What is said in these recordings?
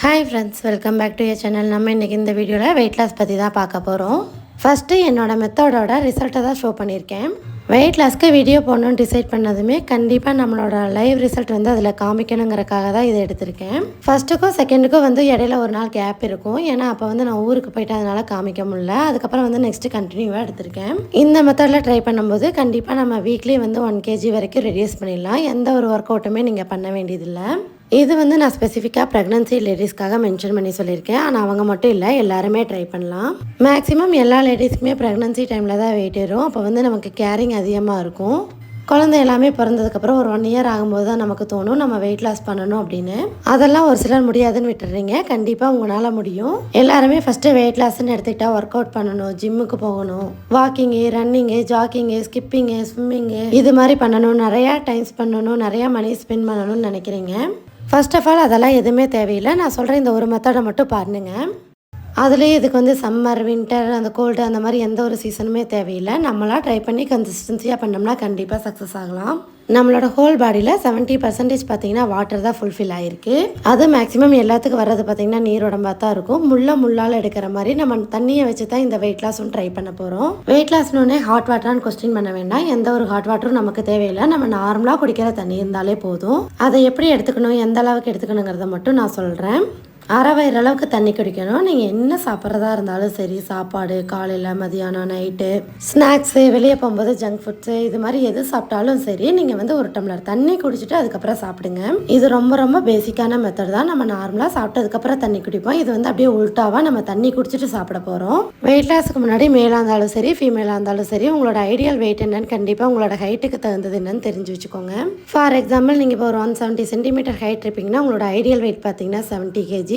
Hi friends, welcome back to your channel. நம்ம இன்றைக்கி இந்த வீடியோவில் வெயிட் லாஸ் பற்றி தான் பார்க்க போகிறோம். ஃபஸ்ட்டு என்னோடய மெத்தடோட ரிசல்ட்டை தான் ஷோ பண்ணியிருக்கேன். வெயிட் லாஸ்க்கு வீடியோ போடணுன்னு டிசைட் பண்ணதுமே கண்டிப்பாக நம்மளோட லைவ் ரிசல்ட் வந்து அதில் காமிக்கணுங்கிறக்காக தான் இதை எடுத்திருக்கேன். ஃபஸ்ட்டுக்கும் செகண்டுக்கும் வந்து இடையில ஒரு நாள் கேப் இருக்கும். ஏன்னா அப்போ வந்து நான் ஊருக்கு போயிட்டு அதனால் காமிக்க முடியல. அதுக்கப்புறம் வந்து நெக்ஸ்ட்டு கண்டினியூவாக எடுத்திருக்கேன். இந்த மெத்தடில் ட்ரை பண்ணும்போது கண்டிப்பாக நம்ம வீக்லி வந்து 1 kg வரைக்கும் ரெடியூஸ் பண்ணிடலாம். எந்த ஒரு ஒர்க் அவுட்டுமே நீங்கள் பண்ண வேண்டியதில்லை. இது வந்து நான் ஸ்பெசிஃபிக்காக ப்ரெக்னன்சி லேடிஸ்க்காக மென்ஷன் பண்ணி சொல்லியிருக்கேன். ஆனால் அவங்க மட்டும் இல்லை, எல்லாருமே ட்ரை பண்ணலாம். மேக்ஸிமம் எல்லா லேடிஸ்க்குமே ப்ரெக்னன்சி டைமில் தான் வெயிட் ஏறும். அப்போ வந்து நமக்கு கேரிங் அதிகமாக இருக்கும். குழந்தை எல்லாமே பிறந்ததுக்கப்புறம் ஒரு 1 year ஆகும்போது தான் நமக்கு தோணும் நம்ம வெயிட் லாஸ் பண்ணணும் அப்படின்னு. அதெல்லாம் ஒரு சிலர் முடியாதுன்னு விட்டுறீங்க. கண்டிப்பாக உங்களால் முடியும். எல்லாருமே ஃபஸ்ட்டு வெயிட் லாஸ்ன்னு எடுத்துக்கிட்டால் ஒர்க் அவுட் பண்ணணும், ஜிம்முக்கு போகணும், walking, running, jacking, skipping, swimming இது மாதிரி பண்ணணும், நிறையா டைம் பண்ணணும், நிறையா மணி ஸ்பெண்ட் பண்ணணும்னு நினைக்கிறீங்க. ஃபர்ஸ்ட் ஆஃப் ஆல் அதெல்லாம் எதுவுமே தேவையில்லை. நான் சொல்கிறேன் இந்த ஒரு மெத்தடை மட்டும் பாருங்கள். அதுலேயே இதுக்கு வந்து சம்மர், வின்டர், அந்த கோல்டு அந்த மாதிரி எந்த ஒரு சீசனுமே தேவையில்லை. நம்மளாம் ட்ரை பண்ணி கன்சிஸ்டன்சியாக பண்ணோம்னா கண்டிப்பாக சக்ஸஸ் ஆகலாம். நம்மளோட ஹோல் பாடியில் 70% பார்த்தீங்கன்னா வாட்டர் தான் ஃபுல்ஃபில் ஆகிருக்கு. அது மேக்ஸிமம் எல்லாத்துக்கும் வர்றது பார்த்தீங்கன்னா நீரோடம்பாக தான் இருக்கும். முள்ளால் எடுக்கிற மாதிரி நம்ம தண்ணியை வச்சு தான் இந்த வெயிட் லாஸும் ட்ரை பண்ண போகிறோம். வெயிட் லாஸ்னோடனே ஹாட் வாட்டரான்னு கொஸ்டின் பண்ண வேண்டாம். எந்த ஒரு ஹாட் வாட்டரும் நமக்கு தேவையில்லை. நம்ம நார்மலாக குடிக்கிற தண்ணி இருந்தாலே போதும். அதை எப்படி எடுத்துக்கணும், எந்த அளவுக்கு எடுத்துக்கணுங்கிறத மட்டும் நான் சொல்கிறேன். அரை வயிறு அளவுக்கு தண்ணி குடிக்கணும். நீங்கள் என்ன சாப்பிட்றதா இருந்தாலும் சரி, சாப்பாடு காலையில், மதியானம், நைட்டு, ஸ்நாக்ஸு, வெளியே போகும்போது ஜங்க் ஃபுட்ஸு இது மாதிரி எது சாப்பிட்டாலும் சரி, நீங்கள் வந்து 1 tumbler தண்ணி குடிச்சிட்டு அதுக்கப்புறம் சாப்பிடுங்க. இது ரொம்ப ரொம்ப பேசிக்கான மெத்தட் தான். நம்ம நார்மலாக சாப்பிட்டதுக்கப்புறம் தண்ணி குடிப்போம். இது வந்து அப்படியே உல்ட்டாவாக நம்ம தண்ணி குடிச்சிட்டு சாப்பிட போகிறோம். வெயிட் லாஸுக்கு முன்னாடி மேலாக இருந்தாலும் சரி, ஃபீமேலாக இருந்தாலும் சரி, உங்களோட ஐடியல் வெயிட் என்னன்னு கண்டிப்பாக உங்களோட ஹைட்டுக்கு தகுந்தது என்னன்னு தெரிஞ்சு வச்சுக்கோங்க. ஃபார் எக்ஸாம்பிள் நீங்கள் இப்போ ஒரு 170 cm ஹைட் இருப்பீங்கன்னா உங்களோட ஐடியல் வெயிட் பார்த்தீங்கன்னா 70 kg.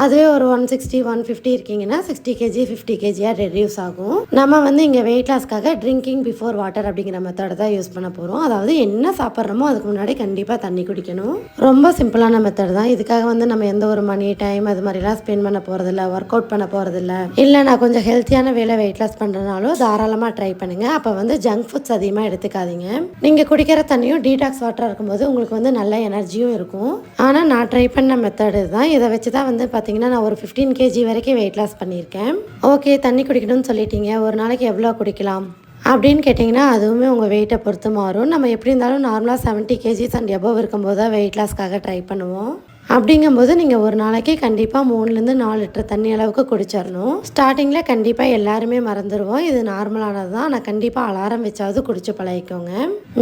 அதுவே ஒரு 160, 150 இருக்கீங்கன்னா 60 kg, 50 kg ரெடியூஸ் ஆகும். நம்ம வந்து இங்கே வெயிட் லாஸ்க்காக ட்ரிங்கிங் பிஃபோர் வாட்டர் அப்படிங்கிற மெத்தடை தான் யூஸ் பண்ண போகிறோம். அதாவது என்ன சாப்பிட்றோமோ அதுக்கு முன்னாடி கண்டிப்பாக தண்ணி குடிக்கணும். ரொம்ப சிம்பிளான மெத்தட் தான். இதுக்காக வந்து நம்ம எந்த ஒரு மணி, டைம் அது மாதிரிலாம் ஸ்பெண்ட் பண்ண போகிறதில்ல, ஒர்க் அவுட் பண்ண போகிறதில்ல. இல்லை நான் கொஞ்சம் ஹெல்த்தியான வேலை வெயிட் லாஸ் பண்ணுறதுனாலும் தாராளமாக ட்ரை பண்ணுங்கள். அப்போ வந்து ஜங்க் ஃபுட்ஸ் அதிகமாக எடுத்துக்காதீங்க. நீங்கள் குடிக்கிற தண்ணியும் டீடாக்ஸ் வாட்டராக இருக்கும்போது உங்களுக்கு வந்து நல்ல எனர்ஜியும் இருக்கும். ஆனால் நான் ட்ரை பண்ண மெத்தடு தான். இதை வச்சு தான் வந்து பார்த்தீங்கன்னா நான் ஒரு 15 kg வரைக்கும் வெயிட் லாஸ் பண்ணியிருக்கேன். ஓகே, தண்ணி குடிக்கணும்னு சொல்லிட்டீங்க, ஒரு நாளைக்கு எவ்வளோ குடிக்கலாம் அப்படின்னு கேட்டிங்கன்னா அதுவுமே உங்கள் வெயிட்டை பொறுத்து மாறும். நம்ம எப்படி இருந்தாலும் நார்மலாக 70 kg அண்ட் எபோவ் இருக்கும்போது தான் வெயிட் லாஸ்க்காக ட்ரை பண்ணுவோம். அப்படிங்கும்போது நீங்கள் ஒரு நாளைக்கு கண்டிப்பாக 3 to 4 லிட்டர் தண்ணி அளவுக்கு குடிச்சிடணும். ஸ்டார்டிங்கில் கண்டிப்பாக எல்லாருமே மறந்துடுவோம். இது நார்மலானது தான். ஆனால் கண்டிப்பாக அலாரம் வச்சாவது குடிச்சு பழகிக்கோங்க.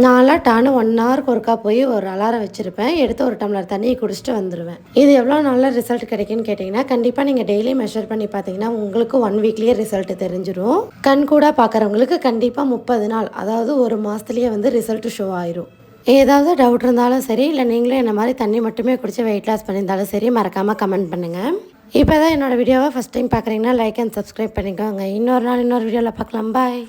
நான்லாம் டானு 1 ஹவருக்கு ஒருக்கா போய் ஒரு அலாரம் வச்சுருப்பேன். எடுத்து 1 tumbler தண்ணியை குடிச்சிட்டு வந்துடுவேன். இது எவ்வளோ நல்ல ரிசல்ட் கிடைக்குன்னு கேட்டிங்கன்னா கண்டிப்பாக நீங்கள் டெய்லி மெஷர் பண்ணி பார்த்தீங்கன்னா உங்களுக்கு 1 வீக்லேயே ரிசல்ட் தெரிஞ்சிடும். கண் கூட பார்க்குறவங்களுக்கு கண்டிப்பாக 30 நாள், அதாவது ஒரு மாதத்துலேயே வந்து ரிசல்ட் ஷோ ஆயிரும். ஏதாவது டவுட் இருந்தாலும் சரி, இல்லை நீங்களும் என்ன மாதிரி தண்ணி மட்டுமே குடிச்சு வெயிட் லாஸ் பண்ணியிருந்தாலும் சரி, மறக்காமல் கமெண்ட் பண்ணுங்கள். இப்போ தான் என்னோடய வீடியோவை ஃபஸ்ட் டைம் பார்க்குறீங்கன்னா லைக் அண்ட் சப்ஸ்கிரைப் பண்ணிக்கோங்க. இன்னொரு நாள் இன்னொரு வீடியோவில் பார்க்கலாம். பாய்.